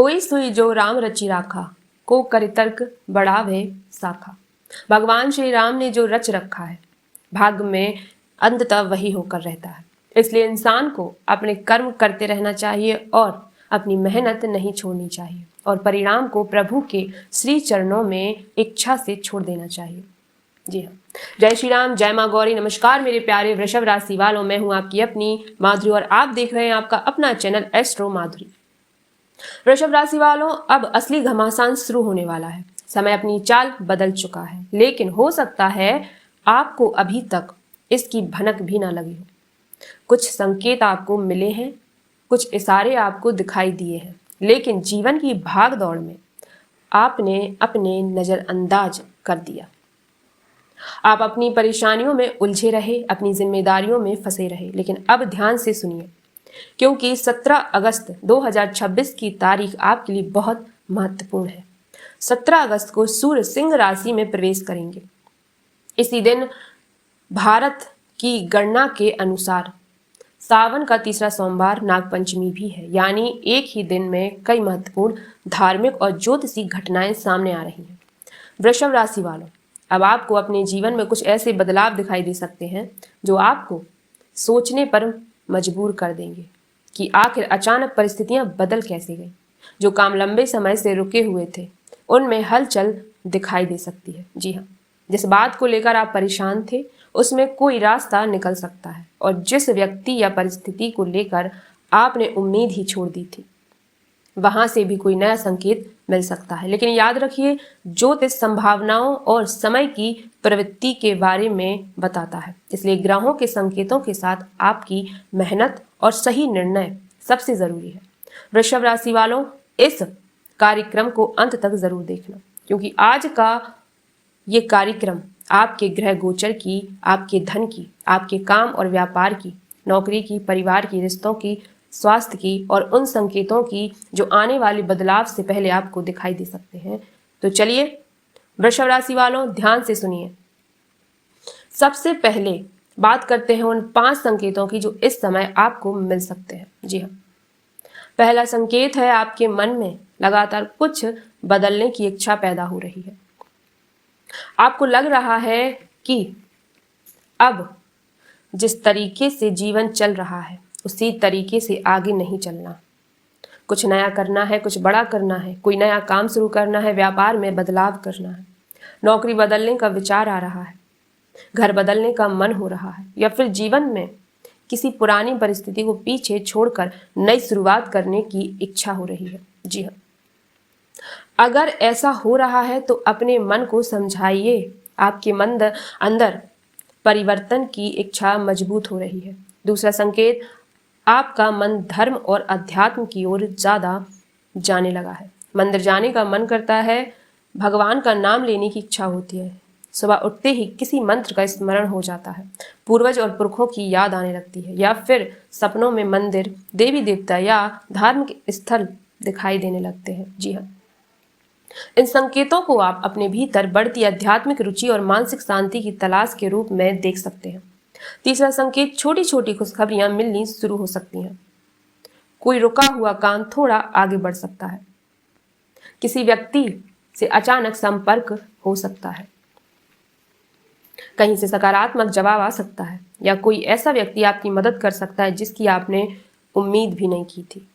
कोई सुई जो राम रचि राखा, को कर तर्क बढ़ावे साखा। भगवान श्री राम ने जो रच रखा है, भाग्य में अंततः वही होकर रहता है। इसलिए इंसान को अपने कर्म करते रहना चाहिए और अपनी मेहनत नहीं छोड़नी चाहिए और परिणाम को प्रभु के श्री चरणों में इच्छा से छोड़ देना चाहिए। जी हाँ, जय श्री राम, जय माँ गौरी। नमस्कार मेरे प्यारे वृषभ राशि वालों, मैं हूँ आपकी अपनी माधुरी और आप देख रहे हैं आपका अपना चैनल एस्ट्रो माधुरी। वृषभ राशि वालों, अब असली घमासान शुरू होने वाला है। समय अपनी चाल बदल चुका है, लेकिन हो सकता है आपको अभी तक इसकी भनक भी ना लगी हो। कुछ संकेत आपको मिले हैं, कुछ इशारे आपको दिखाई दिए हैं, लेकिन जीवन की भाग दौड़ में आपने अपने नजरअंदाज कर दिया। आप अपनी परेशानियों में उलझे रहे, अपनी जिम्मेदारियों में फंसे रहे। लेकिन अब ध्यान से सुनिए, क्योंकि 17 अगस्त 2026 की तारीख आपके लिए बहुत महत्वपूर्ण है। 17 अगस्त को सूर्य सिंह राशि में प्रवेश करेंगे। इसी दिन भारत की गणना के अनुसार सावन का तीसरा सोमवार नागपंचमी भी है, यानी एक ही दिन में कई महत्वपूर्ण धार्मिक और ज्योतिषी घटनाएं सामने आ रही हैं। वृषभ राशि वालों, अब आपको अपने जीवन में कुछ ऐसे बदलाव दिखाई दे सकते हैं जो आपको सोचने पर मजबूर कर देंगे कि आखिर अचानक परिस्थितियां बदल कैसे गई। जो काम लंबे समय से रुके हुए थे, उनमें हलचल दिखाई दे सकती है। जी हाँ, जिस बात को लेकर आप परेशान थे, उसमें कोई रास्ता निकल सकता है और जिस व्यक्ति या परिस्थिति को लेकर आपने उम्मीद ही छोड़ दी थी, वहां से भी कोई नया संकेत मिल सकता है। लेकिन याद रखिए, ज्योतिष संभावनाओं और समय की प्रवृत्ति के बारे में बताता है, इसलिए ग्रहों के संकेतों के साथ आपकी मेहनत और सही निर्णय सबसे जरूरी है। वृषभ राशि वालों, इस कार्यक्रम को अंत तक जरूर देखना, क्योंकि आज का ये कार्यक्रम आपके ग्रह गोचर की, आपके धन की, आपके काम और व्यापार की, नौकरी की, परिवार की, रिश्तों की, स्वास्थ्य की और उन संकेतों की जो आने वाले बदलाव से पहले आपको दिखाई दे सकते हैं। तो चलिए वृषभ राशि वालों, ध्यान से सुनिए। सबसे पहले बात करते हैं उन 5 संकेतों की जो इस समय आपको मिल सकते हैं। जी हाँ, पहला संकेत है, आपके मन में लगातार कुछ बदलने की इच्छा पैदा हो रही है। आपको लग रहा है कि अब जिस तरीके से जीवन चल रहा है, उसी तरीके से आगे नहीं चलना। कुछ नया करना है, कुछ बड़ा करना है, कोई नया काम शुरू करना है, व्यापार में बदलाव करना है, नौकरी बदलने का विचार आ रहा है, घर बदलने का मन हो रहा है, या फिर जीवन में किसी पुरानी परिस्थिति को पीछे छोड़कर नई शुरुआत करने की इच्छा हो रही है। जी हाँ, अगर ऐसा हो रहा है तो अपने मन को समझाइए, आपके मन अंदर परिवर्तन की इच्छा मजबूत हो रही है। दूसरा संकेत, आपका मन धर्म और अध्यात्म की ओर ज्यादा जाने लगा है। मंदिर जाने का मन करता है, भगवान का नाम लेने की इच्छा होती है, सुबह उठते ही किसी मंत्र का स्मरण हो जाता है, पूर्वज और पुरखों की याद आने लगती है, या फिर सपनों में मंदिर, देवी देवता या धार्मिक स्थल दिखाई देने लगते हैं। जी हाँ, इन संकेतों को आप अपने भीतर बढ़ती आध्यात्मिक रुचि और मानसिक शांति की तलाश के रूप में देख सकते हैं। तीसरा संकेत, छोटी छोटी खुशखबरियां मिलनी शुरू हो सकती हैं। कोई रुका हुआ काम थोड़ा आगे बढ़ सकता है, किसी व्यक्ति से अचानक संपर्क हो सकता है, कहीं से सकारात्मक जवाब आ सकता है, या कोई ऐसा व्यक्ति आपकी मदद कर सकता है जिसकी आपने उम्मीद भी नहीं की थी।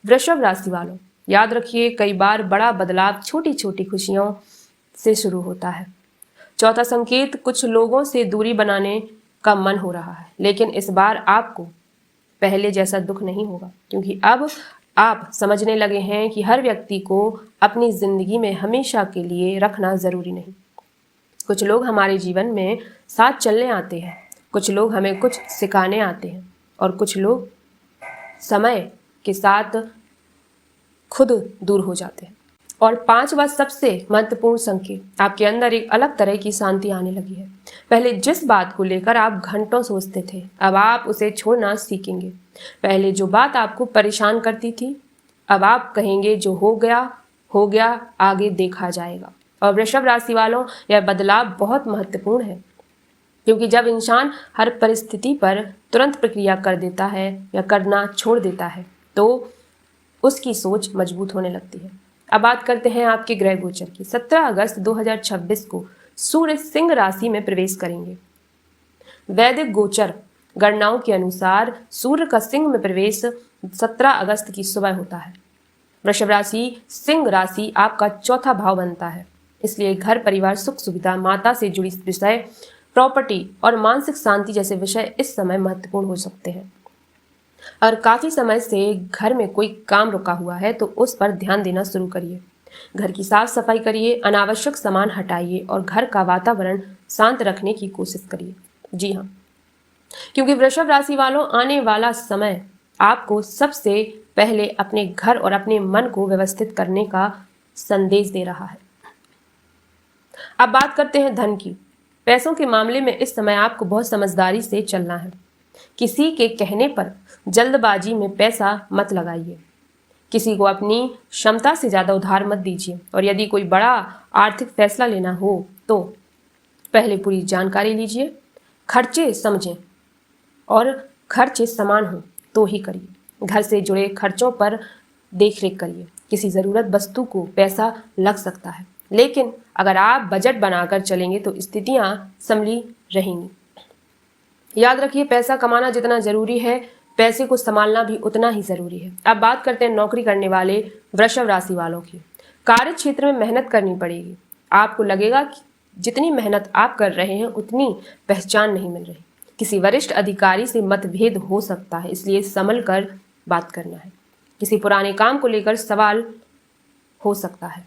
वृषभ राशि वालों, याद रखिए, कई बार बड़ा बदलाव छोटी छोटी खुशियों से शुरू होता है। चौथा संकेत, कुछ लोगों से दूरी बनाने का मन हो रहा है, लेकिन इस बार आपको पहले जैसा दुख नहीं होगा, क्योंकि अब आप समझने लगे हैं कि हर व्यक्ति को अपनी जिंदगी में हमेशा के लिए रखना जरूरी नहीं। कुछ लोग हमारे जीवन में साथ चलने आते हैं, कुछ लोग हमें कुछ सिखाने आते हैं, और कुछ लोग समय के साथ खुद दूर हो जाते हैं। और 5वां सबसे महत्वपूर्ण संकेत, आपके अंदर एक अलग तरह की शांति आने लगी है। पहले जिस बात को लेकर आप घंटों सोचते थे, अब आप उसे छोड़ना सीखेंगे। पहले जो बात आपको परेशान करती थी, अब आप कहेंगे जो हो गया, आगे देखा जाएगा। और वृषभ राशि वालों, यह बदलाव बहुत महत्वपूर्ण है, क्योंकि जब इंसान हर परिस्थिति पर तुरंत प्रक्रिया कर देता है या करना छोड़ देता है, तो उसकी सोच मजबूत होने लगती है। अब बात करते हैं आपके ग्रह गोचर की। 17 अगस्त 2026 को सूर्य सिंह राशि में प्रवेश करेंगे। वैदिक गोचर गणनाओं के अनुसार सूर्य का सिंह में प्रवेश 17 अगस्त की सुबह होता है। वृषभ राशि सिंह राशि आपका चौथा भाव बनता है, इसलिए घर परिवार सुख सुविधा माता से जुड़ी विषय प्रॉपर्टी और मानसिक शांति जैसे विषय इस समय महत्वपूर्ण हो सकते हैं। और काफी समय से घर में कोई काम रुका हुआ है तो उस पर ध्यान देना शुरू करिए। घर की साफ सफाई करिए, अनावश्यक सामान हटाइए और घर का वातावरण शांत रखने की कोशिश करिए। जी हाँ, क्योंकि वृषभ राशि वालों आने वाला समय आपको सबसे पहले अपने घर और अपने मन को व्यवस्थित करने का संदेश दे रहा है। अब बात करते हैं धन की। पैसों के मामले में इस समय आपको बहुत समझदारी से चलना है। किसी के कहने पर जल्दबाजी में पैसा मत लगाइए। किसी को अपनी क्षमता से ज्यादा उधार मत दीजिए और यदि कोई बड़ा आर्थिक फैसला लेना हो तो पहले पूरी जानकारी लीजिए, खर्चे समझें और खर्चे समान हो तो ही करिए। घर से जुड़े खर्चों पर देखरेख करिए। किसी ज़रूरत वस्तु को पैसा लग सकता है, लेकिन अगर आप बजट बनाकर चलेंगे तो स्थितियां संभली रहेंगी। याद रखिए, पैसा कमाना जितना जरूरी है, पैसे को संभालना भी उतना ही जरूरी है। अब बात करते हैं नौकरी करने वाले वृषभ राशि वालों की। कार्य क्षेत्र में मेहनत करनी पड़ेगी। आपको लगेगा कि जितनी मेहनत आप कर रहे हैं उतनी पहचान नहीं मिल रही। किसी वरिष्ठ अधिकारी से मतभेद हो सकता है, इसलिए संभल कर बात करना है। किसी पुराने काम को लेकर सवाल हो सकता है,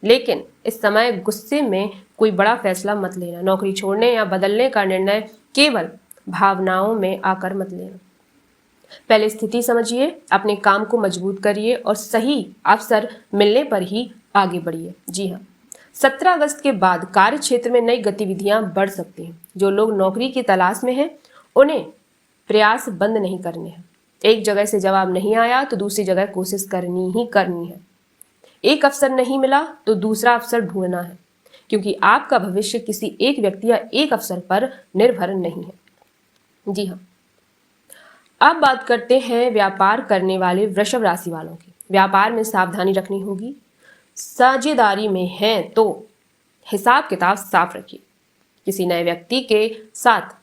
लेकिन इस समय गुस्से में कोई बड़ा फैसला मत लेना। नौकरी छोड़ने या बदलने का निर्णय केवल भावनाओं में आकर मत लेना। पहले स्थिति समझिए, अपने काम को मजबूत करिए और सही अवसर मिलने पर ही आगे बढ़िए। जी हाँ, 17 अगस्त के बाद कार्य क्षेत्र में नई गतिविधियां बढ़ सकती हैं। जो लोग नौकरी की तलाश में हैं उन्हें प्रयास बंद नहीं करने हैं। एक जगह से जवाब नहीं आया तो दूसरी जगह कोशिश करनी ही करनी है। एक अवसर नहीं मिला तो दूसरा अवसर ढूंढना है, क्योंकि आपका भविष्य किसी एक व्यक्ति या एक अवसर पर निर्भर नहीं है। जी हाँ, अब बात करते हैं व्यापार करने वाले वृषभ राशि वालों की। व्यापार में सावधानी रखनी होगी। साझेदारी में हैं तो हिसाब किताब साफ रखिए। किसी नए व्यक्ति के साथ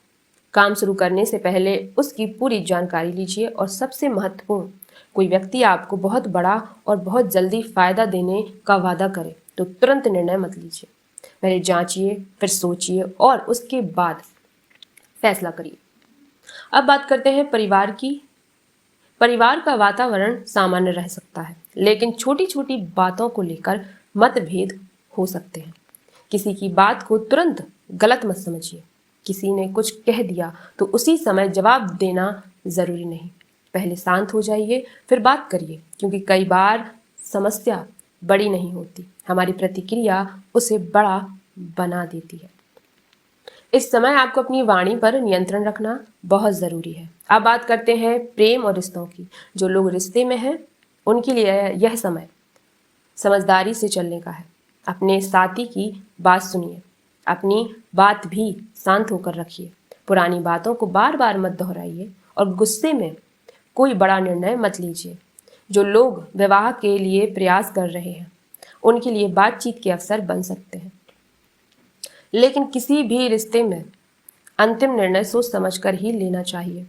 काम शुरू करने से पहले उसकी पूरी जानकारी लीजिए और सबसे महत्वपूर्ण, कोई व्यक्ति आपको बहुत बड़ा और बहुत जल्दी फायदा देने का वादा करे तो तुरंत निर्णय मत लीजिए। पहले जांचिए, फिर सोचिए और उसके बाद फैसला करिए। अब बात करते हैं परिवार की। परिवार का वातावरण सामान्य रह सकता है, लेकिन छोटी छोटी बातों को लेकर मतभेद हो सकते हैं। किसी की बात को तुरंत गलत मत समझिए। किसी ने कुछ कह दिया तो उसी समय जवाब देना जरूरी नहीं। पहले शांत हो जाइए, फिर बात करिए, क्योंकि कई बार समस्या बड़ी नहीं होती, हमारी प्रतिक्रिया उसे बड़ा बना देती है। इस समय आपको अपनी वाणी पर नियंत्रण रखना बहुत ज़रूरी है। अब बात करते हैं प्रेम और रिश्तों की। जो लोग रिश्ते में हैं उनके लिए यह समय समझदारी से चलने का है। अपने साथी की बात सुनिए, अपनी बात भी शांत होकर रखिए। पुरानी बातों को बार बार मत दोहराइए और गुस्से में कोई बड़ा निर्णय मत लीजिए। जो लोग विवाह के लिए प्रयास कर रहे हैं उनके लिए बातचीत के अवसर बन सकते हैं, लेकिन किसी भी रिश्ते में अंतिम निर्णय सोच समझकर ही लेना चाहिए।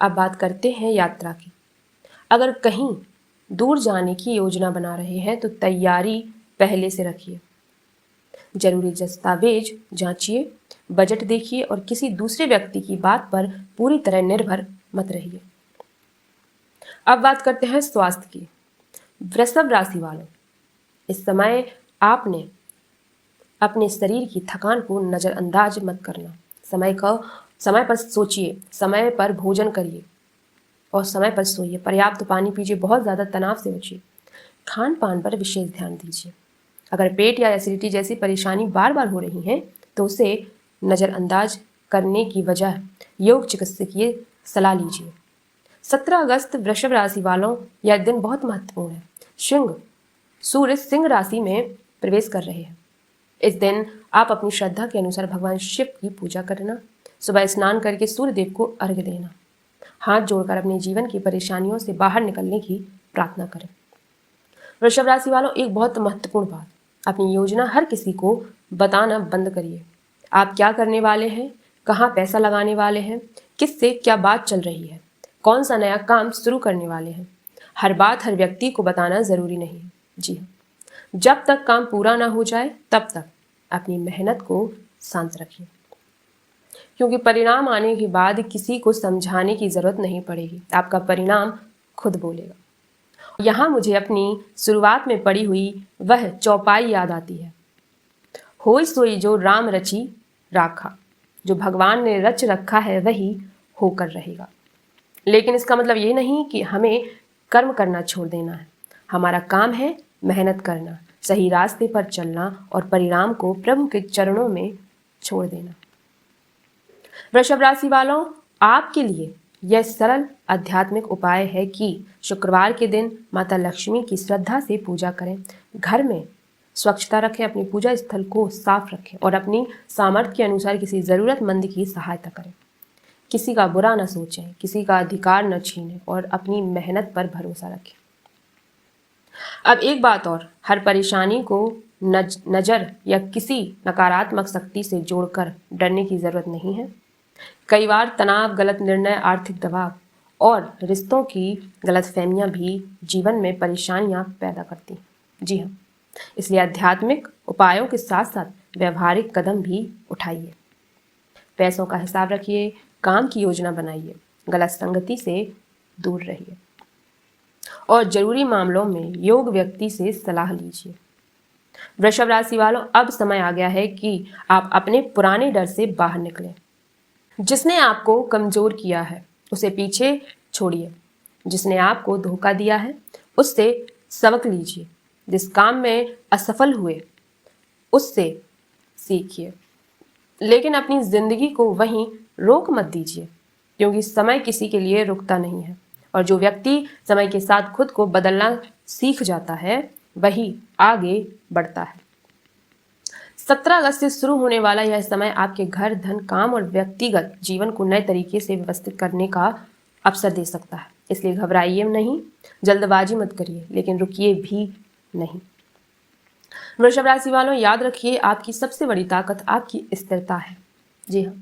अब बात करते हैं यात्रा की। अगर कहीं दूर जाने की योजना बना रहे हैं तो तैयारी पहले से रखिए। जरूरी दस्तावेज जांचिए, बजट देखिए और किसी दूसरे व्यक्ति की बात पर पूरी तरह निर्भर मत रहिए। अब बात करते हैं स्वास्थ्य की। वृषभ राशि वालों, इस समय आपने अपने शरीर की थकान को नज़रअंदाज मत करना। समय पर सोचिए, समय पर भोजन करिए और समय पर सोइए। पर्याप्त पानी पीजिए, बहुत ज़्यादा तनाव से बचिए। खान पान पर विशेष ध्यान दीजिए। अगर पेट या एसिडिटी जैसी परेशानी बार बार हो रही है तो उसे नज़रअंदाज करने की वजह योग चिकित्सकीय सलाह लीजिए। 17 अगस्त वृषभ राशि वालों, यह दिन बहुत महत्वपूर्ण है। सूर्य सिंह राशि में प्रवेश कर रहे हैं। इस दिन आप अपनी श्रद्धा के अनुसार भगवान शिव की पूजा करना, सुबह स्नान करके सूर्य देव को अर्घ्य देना हाथ जोड़कर अपने जीवन की परेशानियों से बाहर निकलने की प्रार्थना करें। वृषभ राशि वालों, एक बहुत महत्वपूर्ण बात, अपनी योजना हर किसी को बताना बंद करिए। आप क्या करने वाले हैं, कहाँ पैसा लगाने वाले हैं, किससे क्या बात चल रही है, कौन सा नया काम शुरू करने वाले हैं, हर बात हर व्यक्ति को बताना ज़रूरी नहीं है। जी हाँ, जब तक काम पूरा ना हो जाए तब तक अपनी मेहनत को शांत रखिए, क्योंकि परिणाम आने के बाद किसी को समझाने की ज़रूरत नहीं पड़ेगी, आपका परिणाम खुद बोलेगा। यहाँ मुझे अपनी शुरुआत में पड़ी हुई वह चौपाई याद आती है, होई सोई जो राम रची राखा, जो भगवान ने रच रखा है वही होकर रहेगा। लेकिन इसका मतलब ये नहीं कि हमें कर्म करना छोड़ देना है। हमारा काम है मेहनत करना, सही रास्ते पर चलना और परिणाम को प्रभु के चरणों में छोड़ देना। वृषभ राशि वालों, आपके लिए यह सरल आध्यात्मिक उपाय है कि शुक्रवार के दिन माता लक्ष्मी की श्रद्धा से पूजा करें। घर में स्वच्छता रखें, अपनी पूजा स्थल को साफ रखें और अपनी सामर्थ्य के अनुसार किसी ज़रूरतमंद की सहायता करें। किसी का बुरा न सोचें, किसी का अधिकार न छीनें और अपनी मेहनत पर भरोसा रखें। अब एक बात और, हर परेशानी को नज़र या किसी नकारात्मक शक्ति से जोड़कर डरने की ज़रूरत नहीं है। कई बार तनाव, गलत निर्णय, आर्थिक दबाव और रिश्तों की गलतफहमियां भी जीवन में परेशानियां पैदा करती हैं। जी हाँ, इसलिए आध्यात्मिक उपायों के साथ साथ व्यवहारिक कदम भी उठाइए। पैसों का हिसाब रखिए, काम की योजना बनाइए, गलत संगति से दूर रहिए और जरूरी मामलों में योग्य व्यक्ति से सलाह लीजिए। वृषभ राशि वालों, अब समय आ गया है कि आप अपने पुराने डर से बाहर निकलें। जिसने आपको कमजोर किया है उसे पीछे छोड़िए, जिसने आपको धोखा दिया है उससे सबक लीजिए, जिस काम में असफल हुए उससे सीखिए, लेकिन अपनी जिंदगी को वहीं रोक मत दीजिए, क्योंकि समय किसी के लिए रुकता नहीं है और जो व्यक्ति समय के साथ खुद को बदलना सीख जाता है वही आगे बढ़ता है। 17 अगस्त से शुरू होने वाला यह समय आपके घर, धन, काम और व्यक्तिगत जीवन को नए तरीके से व्यवस्थित करने का अवसर दे सकता है। इसलिए घबराइए नहीं, जल्दबाजी मत करिए, लेकिन रुकिए भी नहीं। वृषभ राशि वालों, याद रखिए, आपकी सबसे बड़ी ताकत आपकी स्थिरता है। जी हाँ,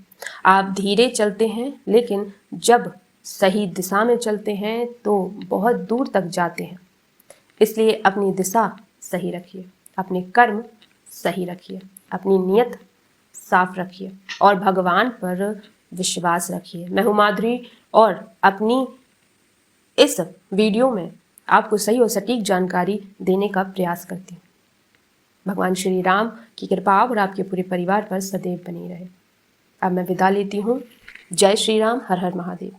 आप धीरे चलते हैं, लेकिन जब सही दिशा में चलते हैं तो बहुत दूर तक जाते हैं। इसलिए अपनी दिशा सही रखिए, अपने कर्म सही रखिए, अपनी नियत साफ रखिए और भगवान पर विश्वास रखिए। मैं हूँ माधुरी और अपनी इस वीडियो में आपको सही और सटीक जानकारी देने का प्रयास करती हूँ। भगवान श्री राम की कृपा और आपके पूरे परिवार पर सदैव बनी रहे। अब मैं विदा लेती हूँ। जय श्री राम, हर हर महादेव।